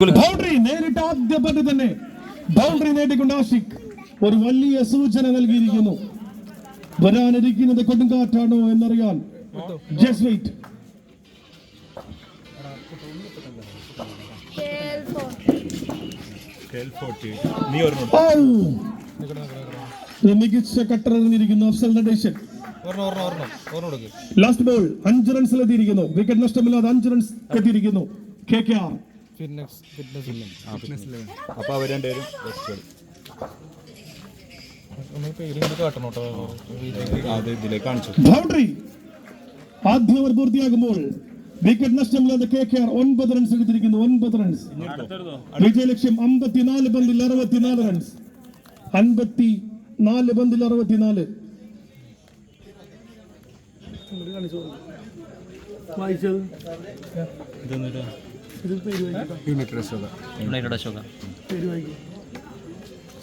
Boundary നേരിട്ട് ആദ്യ പന്ത് തന്നെ ബൗണ്ടറി നേടിക്കൊണ്ട് ആഷിഖ് ഒരു വലിയ സൂചന നൽകിയിരിക്കുന്നു. വരാനിരിക്കുന്നത് കൊടുങ്കാറ്റാണോ എന്നറിയാൻ ജസ്റ്റ് വെയിറ്റ്. മികച്ച കട്ടർ എറിഞ്ഞിരിക്കുന്നു അഫ്സൽ നടേശൻ. ലാസ്റ്റ് ബോൾ 5 റൺസിൽ എത്തിയിരിക്കുന്നു. വിക്കറ്റ് നഷ്ടമില്ലാതെ 5 റൺസ് എത്തിയിരിക്കുന്നു KKR. ബൗണ്ടറി ആദ്യ ഓവർ പൂർത്തിയാകുമ്പോൾ വിക്കറ്റ് നഷ്ടമില്ലാതെ KKR 9 റൺസ് എടുത്തിരിക്കുന്നു. 9 റൺസ് വിജയലക്ഷ്യം. 54 പന്തിൽ 64 റൺസ്. 54 പന്തിൽ 64.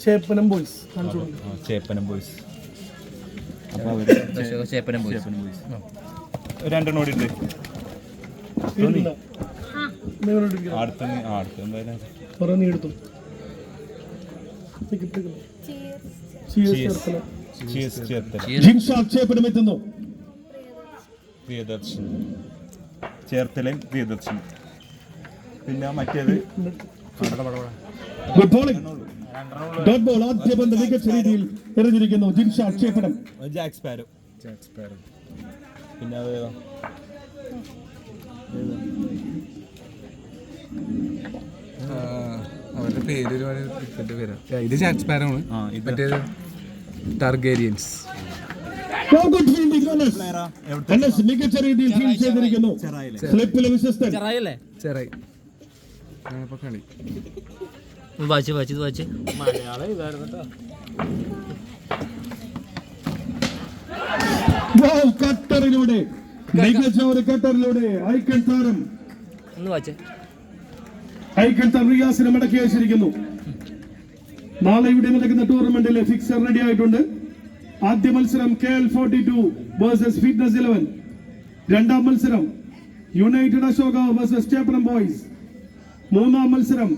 ചേപ്പനം ബോയ്സ്. രണ്ടെണ്ണോടിണ്ട്. എത്തുന്നു. പ്രിയദർശൻ ചേർത്തലയും പ്രിയദർശൻ. പിന്നെ മറ്റേത് ഗുഡ് ബോളിംഗ്. Dot ball. ആദ്യ പന്ത് മികച്ച രീതിയിൽ എറിഞ്ഞിരിക്കുന്നു ജിൻഷാദ് ചേപ്പനം. Jack Sparrow. പിന്നെ അവരുടെ പേര് ഇത് ജാക്ക് സ്പാരോ ആണ്. മറ്റേത് ടാർഗേരിയൻസ്. മികച്ച രീതിയിൽ ഫീൽഡ് ചെയ്തിരിക്കുന്നു. സ്ലിപ്പിലെ വിശ്വസ്തൻ ചെറായി. കളി കട്ടറിലൂടെ മികച്ച ഒരു കട്ടറിലൂടെ ഐക്കൺ താരം റിയാസിനെ മടക്കി അയച്ചിരിക്കുന്നു. നാളെ ഇവിടെ നടക്കുന്ന ടൂർണമെന്റിലെ ഫിക്സർ റെഡി ആയിട്ടുണ്ട്. ആദ്യ മത്സരം KL42 വേഴ്സസ് ഫിറ്റ്നസ് 11. രണ്ടാം മത്സരം United Ashoka versus Cheppanam boys. മൂന്നാം മത്സരം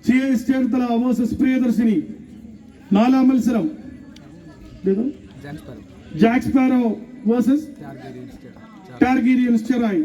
CS ചേർത്തല വേഴ്സസ് പ്രിയദർശിനി. നാലാം മത്സരം ജാക്ക് സ്പാരോ വേഴ്സസ് ടാർഗേരിയൻസ് ചെറായി.